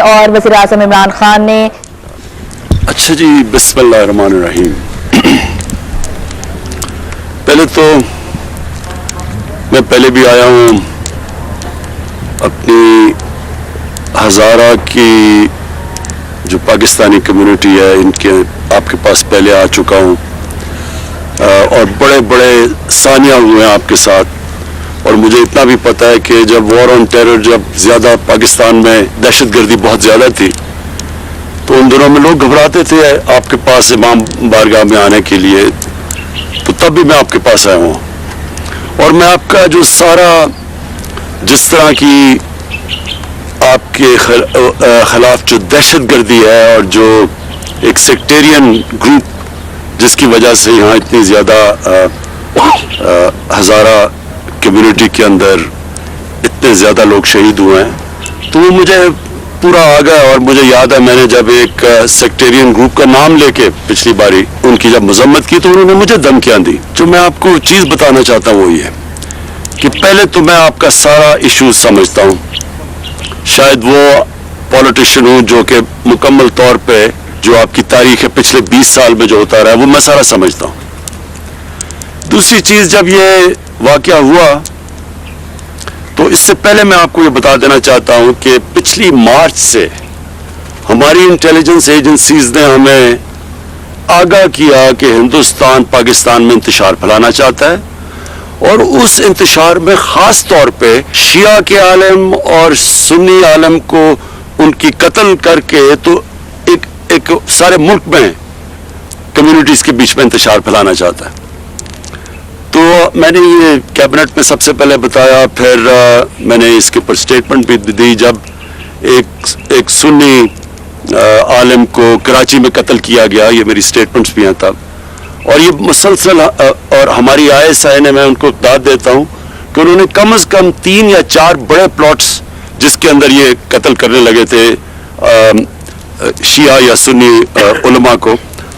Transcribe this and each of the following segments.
اور وزیر اعظم عمران خان نے. اچھا جی، بسم اللہ الرحمن الرحیم. پہلے تو میں پہلے بھی آیا ہوں، اپنی ہزارہ کی جو پاکستانی کمیونٹی ہے ان کے آپ کے پاس پہلے آ چکا ہوں، اور بڑے بڑے ثانیہ ہوئے ہیں آپ کے ساتھ. اور مجھے اتنا بھی پتہ ہے کہ جب وار آن ٹیرر، جب زیادہ پاکستان میں دہشت گردی بہت زیادہ تھی، تو ان دنوں میں لوگ گھبراتے تھے آپ کے پاس امام بارگاہ میں آنے کے لیے. تو تب بھی میں آپ کے پاس آیا ہوں، اور میں آپ کا جو سارا جس طرح کی آپ کے خلاف جو دہشت گردی ہے اور جو ایک سیکٹیرین گروپ جس کی وجہ سے یہاں اتنی زیادہ ہزارہ کمیونٹی کے اندر اتنے زیادہ لوگ شہید ہوئے ہیں، تو وہ مجھے پورا آ گیا. اور مجھے یاد ہے میں نے جب ایک سیکٹیرین گروپ کا نام لے کے پچھلی باری ان کی جب مذمت کی تو انہوں نے مجھے دھمکیاں دی. جو میں آپ کو چیز بتانا چاہتا ہوں وہ یہ کہ پہلے تو میں آپ کا سارا ایشو سمجھتا ہوں. شاید وہ پولیٹیشین ہوں جو کہ مکمل طور پہ جو آپ کی تاریخ ہے پچھلے 20 سال میں جو ہوتا رہا ہے وہ میں سارا سمجھتا ہوں. دوسری چیز، جب یہ واقعہ ہوا تو اس سے پہلے میں آپ کو یہ بتا دینا چاہتا ہوں کہ پچھلی مارچ سے ہماری انٹیلیجنس ایجنسیز نے ہمیں آگاہ کیا کہ ہندوستان پاکستان میں انتشار پھیلانا چاہتا ہے، اور اس انتشار میں خاص طور پہ شیعہ کے عالم اور سنی عالم کو ان کی قتل کر کے تو ایک سارے ملک میں کمیونٹیز کے بیچ میں انتشار پھیلانا چاہتا ہے. تو میں نے یہ کیبنٹ میں سب سے پہلے بتایا، پھر میں نے اس کے اوپر اسٹیٹمنٹ بھی دی جب ایک سنی عالم کو کراچی میں قتل کیا گیا. یہ میری اسٹیٹمنٹس بھی ہیں تب، اور یہ مسلسل. اور ہماری ISI نے، میں ان کو داد دیتا ہوں کہ انہوں نے کم از کم 3 یا 4 بڑے پلاٹس جس کے اندر یہ قتل کرنے لگے تھے شیعہ یا سنی علماء کو،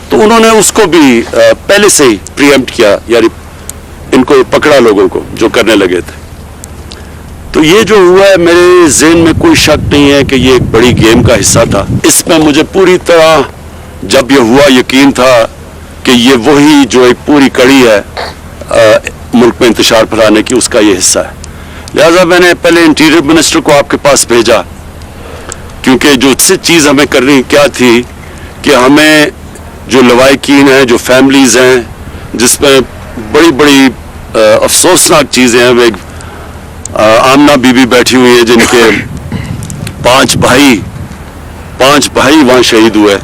تو انہوں نے اس کو بھی پہلے سے ہی پریمپٹ کیا، یعنی ان کو پکڑا لوگوں کو جو کرنے لگے تھے. تو یہ جو ہوا ہے میرے ذہن میں کوئی شک نہیں ہے کہ یہ ایک بڑی گیم کا حصہ تھا. اس میں مجھے پوری طرح جب یہ ہوا یقین تھا کہ یہ وہی جو ایک پوری کڑی ہے ملک میں انتشار پھیلانے کی، اس کا یہ حصہ ہے. لہذا میں نے پہلے انٹیریئر منسٹر کو آپ کے پاس بھیجا، کیونکہ جو چیز ہمیں کرنی کیا تھی کہ ہمیں جو لواحقین ہیں، جو فیملیز ہیں جس میں بڑی بڑی افسوسناک چیزیں ہیں. ایک آمنہ بی بی بیٹھی ہوئی ہے جن کے 5 بھائی وہاں شہید ہوئے،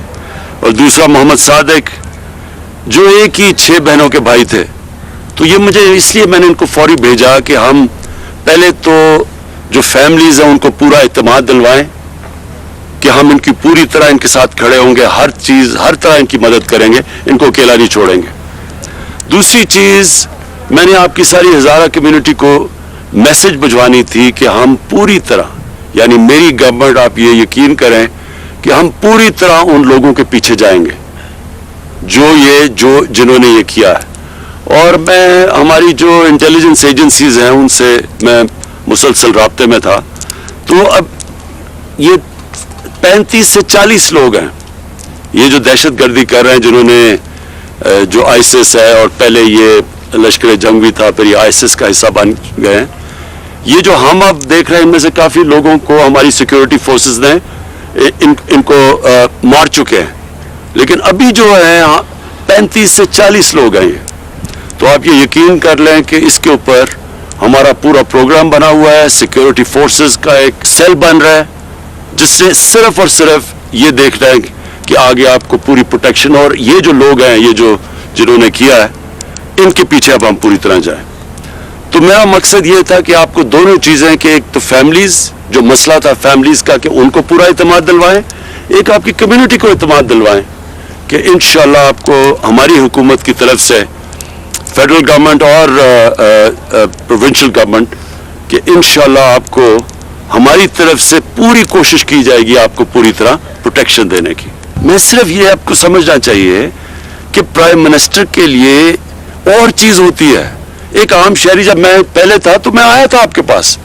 اور دوسرا محمد صادق جو ایک ہی 6 بہنوں کے بھائی تھے. تو یہ مجھے اس لیے میں نے ان کو فوری بھیجا کہ ہم پہلے تو جو فیملیز ہیں ان کو پورا اعتماد دلوائیں کہ ہم ان کی پوری طرح ان کے ساتھ کھڑے ہوں گے، ہر طرح ان کی مدد کریں گے، ان کو اکیلا نہیں چھوڑیں گے. دوسری چیز، میں نے آپ کی ساری ہزارہ کمیونٹی کو میسج بھجوانی تھی کہ ہم پوری طرح، یعنی میری گورنمنٹ، آپ یہ یقین کریں کہ ہم پوری طرح ان لوگوں کے پیچھے جائیں گے جنہوں نے یہ کیا ہے. اور میں ہماری جو انٹیلیجنس ایجنسیز ہیں ان سے میں مسلسل رابطے میں تھا. تو اب یہ 35 سے 40 لوگ ہیں یہ جو دہشت گردی کر رہے ہیں، جنہوں نے جو ISIS ہے، اور پہلے یہ لشکر جنگ بھی تھا، پھر یہ ISIS کا حصہ بن گئے ہیں. یہ جو ہم اب دیکھ رہے ہیں ان میں سے کافی لوگوں کو ہماری سیکیورٹی فورسز نے ان کو مار چکے ہیں، لیکن ابھی جو ہے 35 سے 40 لوگ ہیں. تو آپ یہ یقین کر لیں کہ اس کے اوپر ہمارا پورا پروگرام بنا ہوا ہے. سیکیورٹی فورسز کا ایک سیل بن رہا ہے جس سے صرف اور صرف یہ دیکھ رہے ہیں کہ آگے آپ کو پوری پروٹیکشن، اور یہ جو لوگ ہیں یہ جنہوں نے کیا ہے ان کے پیچھے اب ہم پوری طرح جائیں. تو میرا مقصد یہ تھا کہ آپ کو دونوں چیزیں، کہ ایک تو فیملیز، جو مسئلہ تھا فیملیز کا، کہ ان کو پورا اعتماد دلوائیں، ایک آپ کی کمیونٹی کو اعتماد دلوائیں کہ انشاءاللہ آپ کو ہماری حکومت کی طرف سے، فیڈرل گورنمنٹ اور پروونشل گورنمنٹ، کہ انشاءاللہ آپ کو ہماری طرف سے پوری کوشش کی جائے گی آپ کو پوری طرح پروٹیکشن دینے کی. میں صرف یہ آپ کو سمجھنا چاہیے کہ پرائم منسٹر کے لیے اور چیز ہوتی ہے. ایک عام شہری، جب میں پہلے تھا تو میں آیا تھا آپ کے پاس،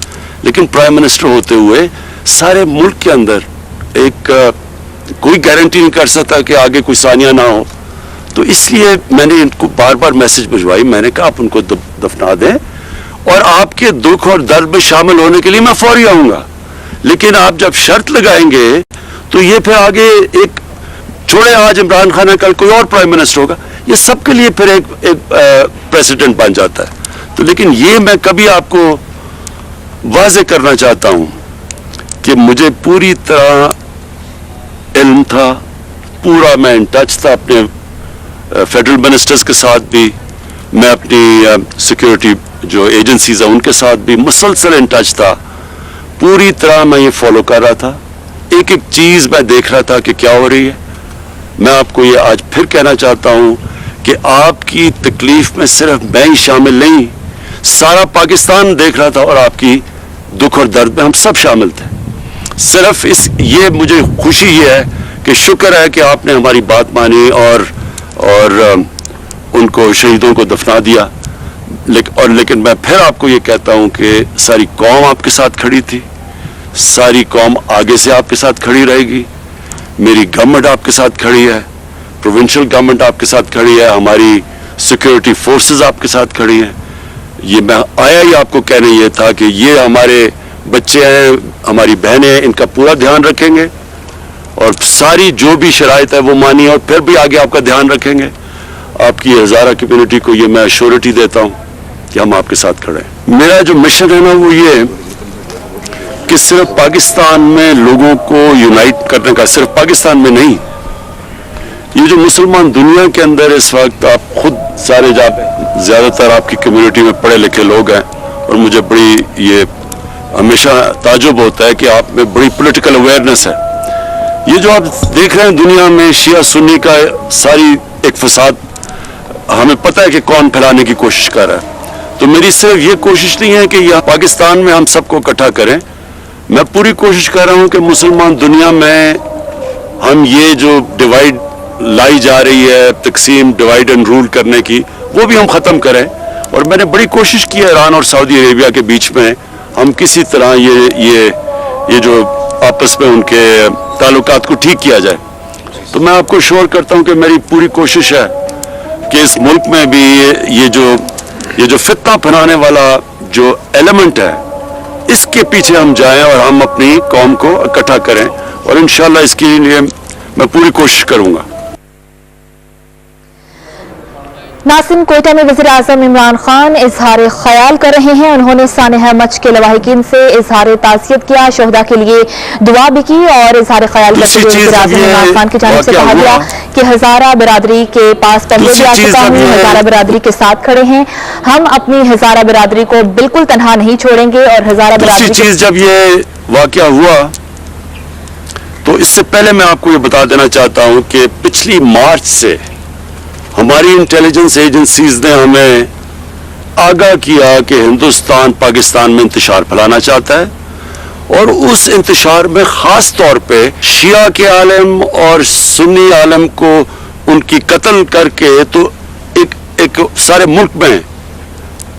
لیکن پرائم منسٹر ہوتے ہوئے سارے ملک کے اندر ایک کوئی گارنٹی نہیں کر سکتا کہ آگے کوئی ثانیہ نہ ہو. تو اس لیے میں نے ان کو بار بار میسج بھجوائی. میں نے کہا آپ ان کو دفنا دیں اور آپ کے دکھ اور درد میں شامل ہونے کے لیے میں فوری آؤں گا, لیکن آپ جب شرط لگائیں گے تو یہ پھر آگے ایک چھوڑے آج عمران خان ہے کل کوئی اور پرائم منسٹر ہوگا, یہ سب کے لیے پھر ایک پریسیڈنٹ بن جاتا ہے. تو لیکن یہ میں کبھی آپ کو واضح کرنا چاہتا ہوں کہ مجھے پوری طرح علم تھا, پورا میں ان ٹچ تھا اپنے فیڈرل منسٹرز کے ساتھ بھی, میں اپنی سیکیورٹی جو ایجنسیز ہیں ان کے ساتھ بھی مسلسل ان ٹچ تھا. پوری طرح میں یہ فالو کر رہا تھا, ایک ایک چیز میں دیکھ رہا تھا کہ کیا ہو رہی ہے. میں آپ کو یہ آج پھر کہنا چاہتا ہوں کہ آپ کی تکلیف میں صرف میں ہی شامل نہیں, سارا پاکستان دیکھ رہا تھا اور آپ کی دکھ اور درد میں ہم سب شامل تھے. صرف یہ مجھے خوشی یہ ہے کہ شکر ہے کہ آپ نے ہماری بات مانی اور ان کو شہیدوں کو دفنا دیا. لیکن میں پھر آپ کو یہ کہتا ہوں کہ ساری قوم آپ کے ساتھ کھڑی تھی, ساری قوم آگے سے آپ کے ساتھ کھڑی رہے گی. میری گورنمنٹ آپ کے ساتھ کھڑی ہے, پروونشل گورنمنٹ آپ کے ساتھ کھڑی ہے, ہماری سیکیورٹی فورسز آپ کے ساتھ کھڑی ہیں. یہ میں آیا ہی آپ کو کہنے یہ تھا کہ یہ ہمارے بچے ہیں, ہماری بہنیں ہیں, ان کا پورا دھیان رکھیں گے اور ساری جو بھی شرائط ہے وہ مانی اور پھر بھی آگے آپ کا دھیان رکھیں گے. آپ کی ہزارہ کمیونٹی کو یہ میں ایشورٹی دیتا ہوں کہ ہم آپ کے ساتھ کھڑے ہیں. میرا جو مشن ہے نا وہ یہ کہ صرف پاکستان میں لوگوں کو یونائٹ کرنے کا, صرف پاکستان میں نہیں, یہ جو مسلمان دنیا کے اندر اس وقت آپ خود سارے زیادہ تر آپ کی کمیونٹی میں پڑھے لکھے لوگ ہیں اور مجھے بڑی یہ ہمیشہ تعجب ہوتا ہے کہ آپ میں بڑی پولیٹیکل اویئرنیس ہے. یہ جو آپ دیکھ رہے ہیں دنیا میں شیعہ سنی کا ساری ایک فساد, ہمیں پتہ ہے کہ کون پھیلانے کی کوشش کر رہا ہے. تو میری صرف یہ کوشش نہیں ہے کہ یہ پاکستان میں ہم سب کو اکٹھا کریں, میں پوری کوشش کر رہا ہوں کہ مسلمان دنیا میں ہم یہ جو ڈیوائڈ لائی جا رہی ہے, تقسیم, ڈیوائڈ اینڈ رول کرنے کی, وہ بھی ہم ختم کریں. اور میں نے بڑی کوشش کی ہے ایران اور سعودی عربیہ کے بیچ میں ہم کسی طرح یہ جو آپس میں ان کے تعلقات کو ٹھیک کیا جائے. تو میں آپ کو شور کرتا ہوں کہ میری پوری کوشش ہے کہ اس ملک میں بھی یہ جو فتنہ پھیلانے والا جو ایلیمنٹ ہے اس کے پیچھے ہم جائیں اور ہم اپنی قوم کو اکٹھا کریں, اور انشاءاللہ اس کے لیے میں پوری کوشش کروں گا. ناظرین، کوئٹہ میں وزیر اعظم عمران خان اظہار خیال کر رہے ہیں. انہوں نے سانحہ مچ کے لواحقین سے اظہار تعزیت کیا, شہداء کے لیے دعا بھی کی اور اظہار خیال کرتے ہوئے وزیر اعظم عمران خان کی جانب سے کہا گیا کہ ہزارہ برادری کے پاس پہلے بھی آ چکا ہوں, ہزارہ برادری کے ساتھ کھڑے ہیں, ہم اپنی ہزارہ برادری کو بالکل تنہا نہیں چھوڑیں گے. اور ہزارہ برادری چیز جب یہ واقعہ ہوا تو اس سے پہلے میں آپ کو یہ بتا دینا چاہتا ہوں کہ پچھلی مارچ سے ہماری انٹیلیجنس ایجنسیز نے ہمیں آگاہ کیا کہ ہندوستان پاکستان میں انتشار پھیلانا چاہتا ہے, اور اس انتشار میں خاص طور پہ شیعہ کے عالم اور سنی عالم کو ان کی قتل کر کے تو ایک سارے ملک میں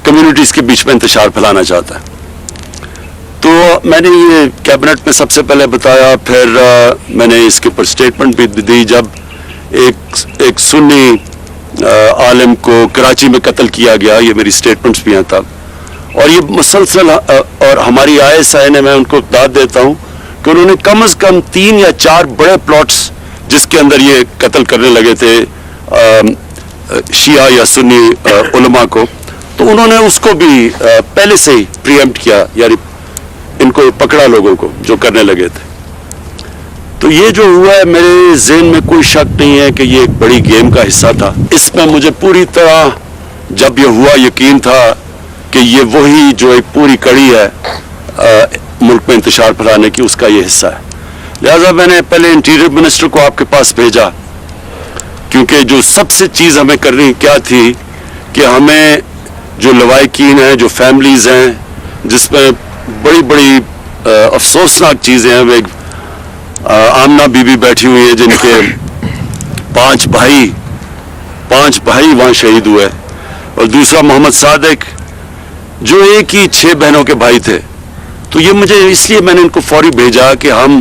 کمیونٹیز کے بیچ میں انتشار پھیلانا چاہتا ہے. تو میں نے یہ کیبنٹ میں سب سے پہلے بتایا, پھر میں نے اس کے اوپر اسٹیٹمنٹ بھی دی جب ایک سنی عالم کو کراچی میں قتل کیا گیا. یہ میری اسٹیٹمنٹس بھی ہیں تب, اور یہ مسلسل, اور ہماری ISI نے, میں ان کو داد دیتا ہوں کہ انہوں نے کم از کم 3 یا 4 بڑے پلاٹس جس کے اندر یہ قتل کرنے لگے تھے شیعہ یا سنی علماء کو, تو انہوں نے اس کو بھی پہلے سے ہی پریمپٹ کیا, یعنی ان کو پکڑا لوگوں کو جو کرنے لگے تھے. تو یہ جو ہوا ہے میرے ذہن میں کوئی شک نہیں ہے کہ یہ ایک بڑی گیم کا حصہ تھا. اس میں مجھے پوری طرح جب یہ ہوا یقین تھا کہ یہ وہی جو ایک پوری کڑی ہے ملک میں انتشار پھیلانے کی, اس کا یہ حصہ ہے. لہذا میں نے پہلے انٹیریئر منسٹر کو آپ کے پاس بھیجا, کیونکہ جو سب سے چیز ہمیں کرنی کیا تھی کہ ہمیں جو لواحقین ہیں, جو فیملیز ہیں, جس میں بڑی بڑی افسوسناک چیزیں ہیں. آمنہ بی بی بیٹھی ہوئی ہے جن کے 5 بھائی وہاں شہید ہوئے, اور دوسرا محمد صادق جو ایک ہی 6 بہنوں کے بھائی تھے. تو یہ مجھے اس لیے میں نے ان کو فوری بھیجا کہ ہم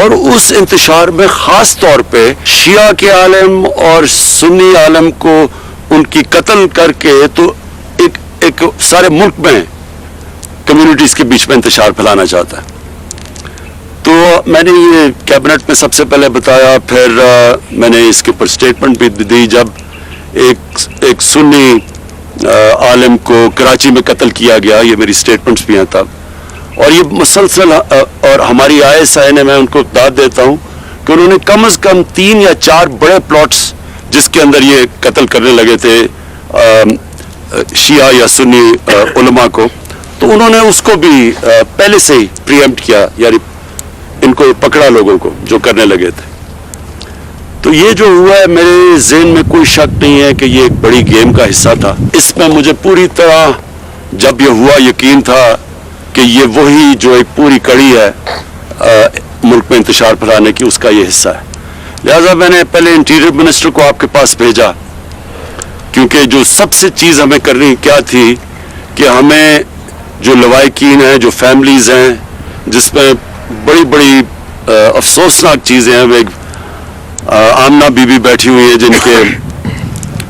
اور اس انتشار میں خاص طور پہ شیعہ کے عالم اور سنی عالم کو ان کی قتل کر کے تو ایک سارے ملک میں کمیونٹیز کے بیچ میں انتشار پھیلانا چاہتا ہے. تو میں نے یہ کیبنٹ میں سب سے پہلے بتایا, پھر میں نے اس کے اوپر اسٹیٹمنٹ بھی دی جب ایک سنی عالم کو کراچی میں قتل کیا گیا. یہ میری اسٹیٹمنٹس بھی ہیں تب, اور یہ مسلسل, اور ہماری ISI نے, میں ان کو اطلاع دیتا ہوں کہ انہوں نے کم از کم 3 یا 4 بڑے پلاٹس جس کے اندر یہ قتل کرنے لگے تھے شیعہ یا سنی علماء کو, تو انہوں نے اس کو بھی پہلے سے ہی پریمپٹ کیا, یعنی ان کو پکڑا لوگوں کو جو کرنے لگے تھے. تو یہ جو ہوا ہے میرے ذہن میں کوئی شک نہیں ہے کہ یہ ایک بڑی گیم کا حصہ تھا. اس میں مجھے پوری طرح جب یہ ہوا یقین تھا کہ یہ وہی جو ایک پوری کڑی ہے ملک میں انتشار پھیلانے کی, اس کا یہ حصہ ہے. لہذا میں نے پہلے انٹیریئر منسٹر کو آپ کے پاس بھیجا, کیونکہ جو سب سے چیز ہمیں کرنی کیا تھی کہ ہمیں جو لوائقین ہیں, جو فیملیز ہیں جس میں بڑی بڑی افسوسناک چیزیں ہیں, آمنہ بی بی بیٹھی ہوئی ہے جن کے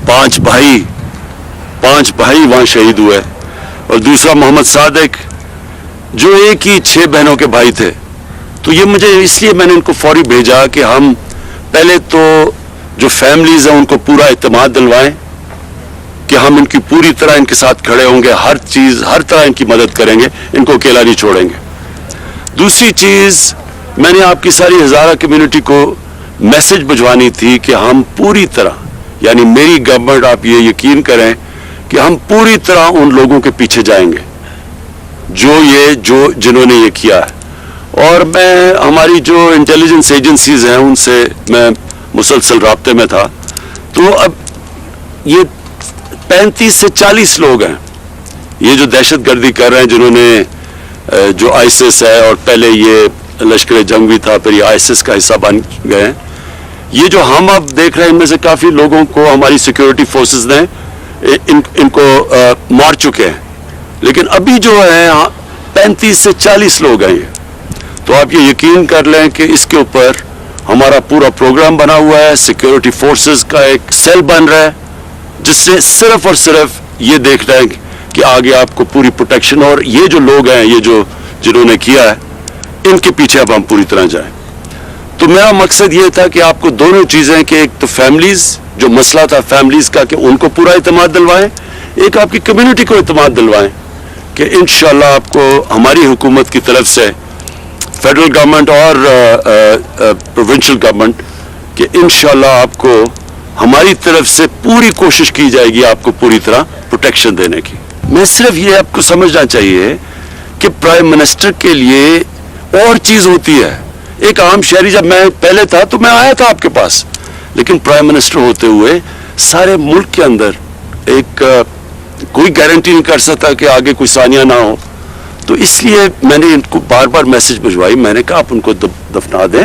5 بھائی وہاں شہید ہوئے, اور دوسرا محمد صادق جو ایک ہی 6 بہنوں کے بھائی تھے. تو یہ مجھے اس لیے میں نے ان کو فوری بھیجا کہ ہم پہلے تو جو فیملیز ہیں ان کو پورا اعتماد دلوائیں کہ ہم ان کی پوری طرح ان کے ساتھ کھڑے ہوں گے, ہر طرح ان کی مدد کریں گے, ان کو اکیلا نہیں چھوڑیں گے. دوسری چیز, میں نے آپ کی ساری ہزارہ کمیونٹی کو میسج بھجوانی تھی کہ ہم پوری طرح, یعنی میری گورنمنٹ, آپ یہ یقین کریں کہ ہم پوری طرح ان لوگوں کے پیچھے جائیں گے جنہوں نے یہ کیا ہے. اور میں ہماری جو انٹیلیجنس ایجنسیز ہیں ان سے میں مسلسل رابطے میں تھا. تو اب یہ 35 سے 40 لوگ ہیں یہ جو دہشت گردی کر رہے ہیں, جنہوں نے جو ISIS ہے, اور پہلے یہ لشکر جنگ بھی تھا, پھر یہ ISIS کا حصہ بن گئے ہیں. یہ جو ہم اب دیکھ رہے ہیں ان میں سے کافی لوگوں کو ہماری سیکیورٹی فورسز نے ان کو مار چکے ہیں, لیکن ابھی جو ہے 35 سے 40 لوگ ہیں. تو آپ یہ یقین کر لیں کہ اس کے اوپر ہمارا پورا پروگرام بنا ہوا ہے. سیکیورٹی فورسز کا ایک سیل بن رہا ہے جس سے صرف اور صرف یہ دیکھ رہے ہیں کہ آگے آپ کو پوری پروٹیکشن, اور یہ جو لوگ ہیں, یہ جنہوں نے کیا ہے, ان کے پیچھے اب ہم پوری طرح جائیں. تو میرا مقصد یہ تھا کہ آپ کو دونوں چیزیں, کہ ایک تو فیملیز, جو مسئلہ تھا فیملیز کا, کہ ان کو پورا اعتماد دلوائیں, ایک آپ کی کمیونٹی کو اعتماد دلوائیں کہ انشاءاللہ آپ کو ہماری حکومت کی طرف سے, فیڈرل گورنمنٹ اور پروونشل گورنمنٹ, کہ انشاءاللہ آپ کو ہماری طرف سے پوری کوشش کی جائے گی آپ کو پوری طرح پروٹیکشن دینے کی. میں صرف یہ آپ کو سمجھنا چاہیے کہ پرائم منسٹر کے لیے اور چیز ہوتی ہے. ایک عام شہری, جب میں پہلے تھا تو میں آیا تھا آپ کے پاس, لیکن پرائم منسٹر ہوتے ہوئے سارے ملک کے اندر ایک کوئی گارنٹی نہیں کر سکتا کہ آگے کوئی ثانیہ نہ ہو. تو اس لیے میں نے ان کو بار بار میسج بھجوائی, میں نے کہا آپ ان کو دفنا دیں,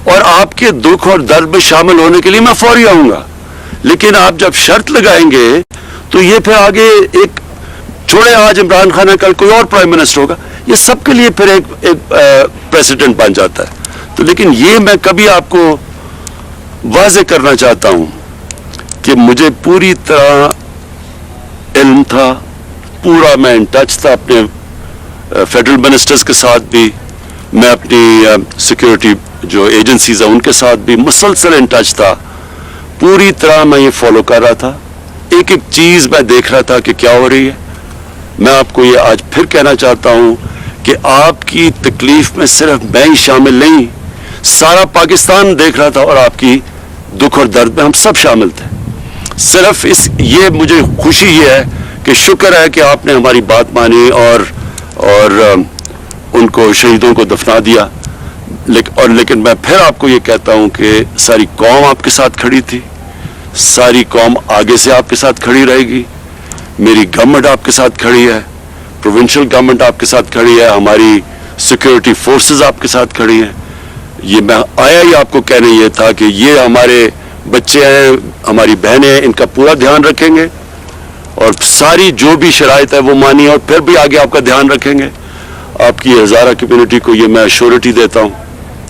اور آپ کے دکھ اور درد میں شامل ہونے کے لیے میں فوری آؤں گا. لیکن آپ جب شرط لگائیں گے تو یہ پھر آگے ایک چھوڑے, آج عمران خان ہے, کل کوئی اور پرائم منسٹر ہوگا, یہ سب کے لیے پھر ایک پریسیڈنٹ بن جاتا ہے. تو لیکن یہ میں کبھی آپ کو واضح کرنا چاہتا ہوں کہ مجھے پوری طرح علم تھا, پورا میں ان ٹچ تھا اپنے فیڈرل منسٹرز کے ساتھ بھی, میں اپنی سیکیورٹی جو ایجنسیز ہیں ان کے ساتھ بھی مسلسل ان ٹچ تھا. پوری طرح میں یہ فالو کر رہا تھا, ایک ایک چیز میں دیکھ رہا تھا کہ کیا ہو رہی ہے. میں آپ کو یہ آج پھر کہنا چاہتا ہوں کہ آپ کی تکلیف میں صرف میں ہی شامل نہیں, سارا پاکستان دیکھ رہا تھا, اور آپ کی دکھ اور درد میں ہم سب شامل تھے. صرف یہ مجھے خوشی یہ ہے کہ شکر ہے کہ آپ نے ہماری بات مانی اور ان کو, شہیدوں کو دفنا دیا. لیکن میں پھر آپ کو یہ کہتا ہوں کہ ساری قوم آپ کے ساتھ کھڑی تھی, ساری قوم آگے سے آپ کے ساتھ کھڑی رہے گی. میری گورنمنٹ آپ کے ساتھ کھڑی ہے, پروونشل گورنمنٹ آپ کے ساتھ کھڑی ہے, ہماری سیکیورٹی فورسز آپ کے ساتھ کھڑی ہیں. یہ میں آیا ہی آپ کو کہنے یہ تھا کہ یہ ہمارے بچے ہیں, ہماری بہنیں ہیں, ان کا پورا دھیان رکھیں گے, اور ساری جو بھی شرائط ہے وہ مانی, اور پھر بھی آگے آپ کا دھیان رکھیں گے. آپ کی ہزارہ کمیونٹی کو یہ میں ایشورٹی دیتا ہوں